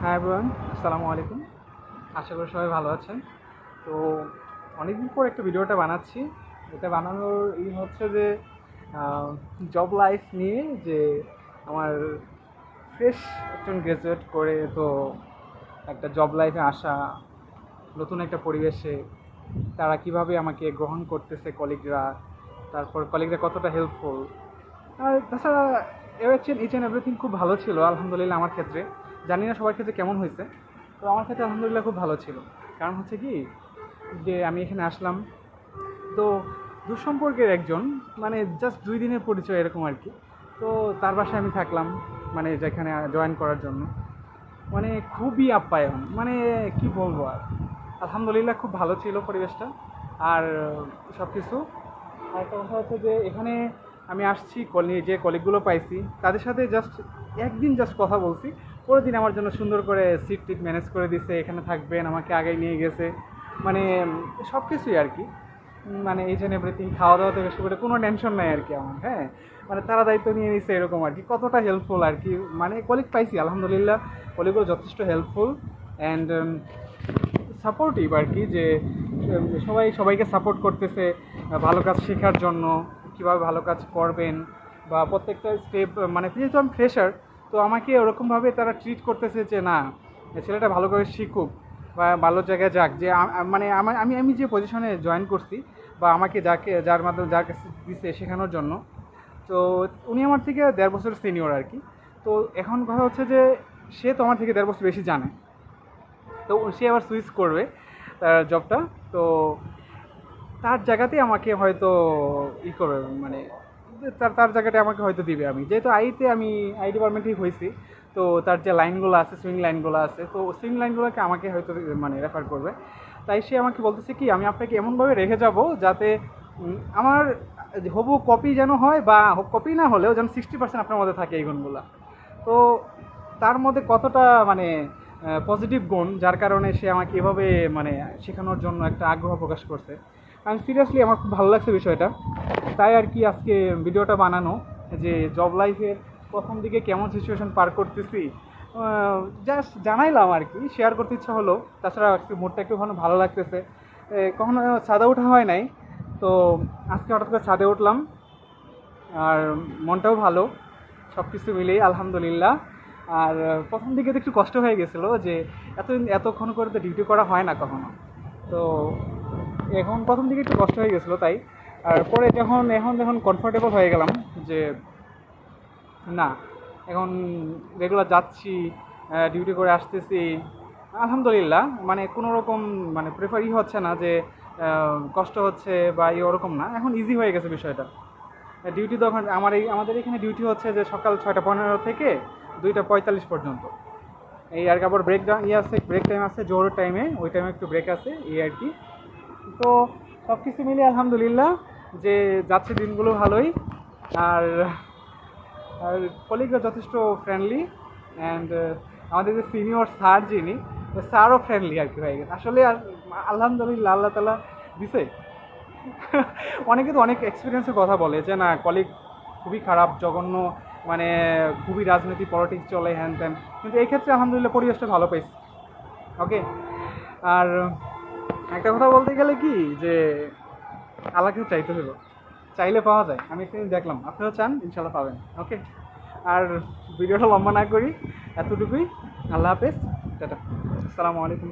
Hi everyone, আসসালামু আলাইকুম। আশা করি সবাই ভালো আছেন। তো অনেকদিন পর একটা ভিডিওটা বানাচ্ছি। এটা বানানোর হচ্ছে যে জব লাইফ নিয়ে, যে আমার ফ্রেশ একজন গ্র্যাজুয়েট করে তো একটা জব লাইফে আসা, নতুন একটা পরিবেশে তারা কিভাবে আমাকে গ্রহণ করতেছে কলিগরা, তারপর কলিগরা কতটা হেল্পফুল। আর তাছাড়া ইচ অ্যান্ড এভরিথিং খুব ভালো ছিল আলহামদুলিল্লাহ আমার ক্ষেত্রে। জানি না সবার ক্ষেত্রে কেমন হয়েছে, তো আমার ক্ষেত্রে আলহামদুলিল্লাহ খুব ভালো ছিল। কারণ হচ্ছে কি, যে আমি এখানে আসলাম তো দুঃসম্পর্কের একজন, মানে জাস্ট 2 দিনের পরিচয় এরকম আর কি। তো তার বাসায় আমি থাকলাম, মানে যেখানে জয়েন করার জন্য। মানে খুবই আপ্যায়ন, মানে কি বলবো আর। আলহামদুলিল্লাহ খুব ভালো ছিল পরিবেশটা আর সব কিছু। আর একটা কথা হচ্ছে যে এখানে আমি আসছি, যে কলিগগুলো পাইছি তাদের সাথে জাস্ট একদিন জাস্ট কথা বলছি, পরের দিন আমার জন্য সুন্দর করে সিট টিট ম্যানেজ করে দিছে, এখানে থাকবেন, আমাকে আগে নিয়ে গেছে। মানে সব কিছুই আর কি, মানে এইচ অ্যান্ড এভরিথিং, খাওয়া দাওয়া থেকে শুরু করে কোনো টেনশন নাই আর কি আমার। হ্যাঁ, মানে তারা দায়িত্ব নিয়ে নিচ্ছে এরকম আর কি, কতটা হেল্পফুল আর কি। মানে কলিগ পাইছি আলহামদুলিল্লাহ, কলিগগুলো যথেষ্ট হেল্পফুল অ্যান্ড সাপোর্টিভ আর কি। যে সবাই সবাইকে সাপোর্ট করতেছে ভালো কাজ শেখার জন্য, কীভাবে ভালো কাজ করবেন বা প্রত্যেকটা স্টেপ। মানে যেহেতু আমি ফ্রেশার, তো আমাকে ওরকমভাবে তারা ট্রিট করতেছে যে না, ছেলেটা ভালো করে শিখুক বা ভালো জায়গায় যাক। যে মানে আমি আমি যে পজিশনে জয়েন করছি বা আমাকে যার মাধ্যমে যার কাছে দিচ্ছে শেখানোর জন্য, তো উনি আমার থেকে 1.5 বছর সিনিয়র আর কি। তো এখন কথা হচ্ছে যে সে তো আমার থেকে 1.5 বছর বেশি জানে, তো সে আবার সুইচ করবে তার জবটা। তো তার জায়গাতেই আমাকে হয়তো করবে, মানে তার তার জায়গাটা আমাকে হয়তো দিবে। আমি যেহেতু আমি আই ডিপার্টমেন্টেই হয়েছি, তো তার যে লাইনগুলো আছে, সুইং লাইনগুলো আছে, তো সুইং লাইনগুলোকে আমাকে হয়তো মানে রেফার করবে। তাই সে আমাকে বলতেছে কি, আমি আপনাকে এমনভাবে রেখে যাব যাতে আমার হবু কপি যেন হয়, বা কপি না হলেও যেন 60% আপনার মধ্যে থাকে এই গুণগুলো। তো তার মধ্যে কতটা মানে পজিটিভ গুণ, যার কারণে সে আমাকে এভাবে মানে শেখানোর জন্য একটা আগ্রহ প্রকাশ করছে। আমি সিরিয়াসলি, আমার খুব ভালো লাগছে বিষয়টা। তাই আর কি আজকে ভিডিওটা বানানো, যে জব লাইফের প্রথম দিকে কেমন সিচুয়েশন পার করতেছি, জাস্ট জানাইলাম আর কি, শেয়ার করতে ইচ্ছা হলো। তাছাড়া একটু মুডটা একটু ভালো লাগতেছে। কখনো ছাদে ওঠা হয় নাই, তো আজকে হঠাৎ করে ছাদে উঠলাম আর মনটাও ভালো, সব কিছু মিলেই আলহামদুলিল্লাহ। আর প্রথম দিকে তো একটু কষ্ট হয়ে গেছিলো, যে এতক্ষণ করে তো ডিউটি করা হয় না কখনো। তো এখন প্রথম দিকে একটু কষ্ট হয়ে গেছিলো তাই। আর পরে যখন কমফোর্টেবল হয়ে গেলাম, যে না, এখন রেগুলার যাচ্ছি, ডিউটি করে আসতেছি, আলহামদুলিল্লাহ। মানে কোনো রকম মানে প্রেফারই হচ্ছে না যে কষ্ট হচ্ছে বা ওরকম না, এখন ইজি হয়ে গেছে বিষয়টা। ডিউটি তখন আমাদের এখানে ডিউটি হচ্ছে যে সকাল 6টা 15 থেকে 2টা 45 পর্যন্ত। এই আর কি, আবার ব্রেক আছে, ব্রেক টাইম আছে, জোরের টাইমে, ওই টাইমে একটু ব্রেক আছে এই আর কি। তো সব কিছু মিলিয়ে আলহামদুলিল্লাহ, যে যাচ্ছে দিনগুলো ভালোই। আর আর কলিগরা যথেষ্ট ফ্রেন্ডলি অ্যান্ড আমাদের যে সিনিয়র স্যার যিনি, স্যারও ফ্রেন্ডলি আর কি হয়ে গেছে আসলে। আর আলহামদুলিল্লাহ, আল্লাহ তালা দিছে। অনেকে তো অনেক এক্সপিরিয়েন্সের কথা বলে যে না, কলিগ খুবই খারাপ, জঘন্য, মানে খুবই রাজনীতি পলিটিক্স চলে, হ্যান ত্যান। কিন্তু এই ক্ষেত্রে আলহামদুলিল্লাহ পরিবেশটা ভালো পাইছি। ওকে। আর একটা কথা বলতে গেলে কি, যে আল্লাহকে চাইতে হইব, চাইলে পাওয়া যায়। আমি একদিন দেখলাম, আপনিও চান, ইনশাল্লাহ পাবেন। ওকে। আর ভিডিওটা লম্বা না করি, এতটুকুই। আল্লাহ হাফেজ, টাটা, আসসালামু আলাইকুম।